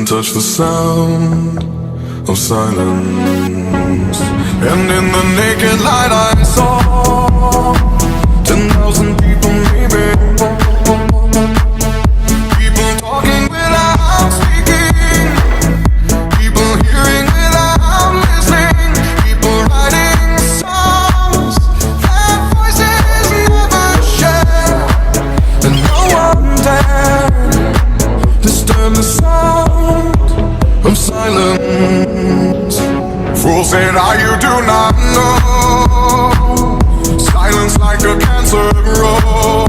can touch the sound of silence. And in the naked light I saw 10,000 people maybe. People talking without speaking, people hearing without listening, people writing songs that voices never share. And no one dared disturb the sound of silence. Fools said, you do not know. Silence like a cancer grows.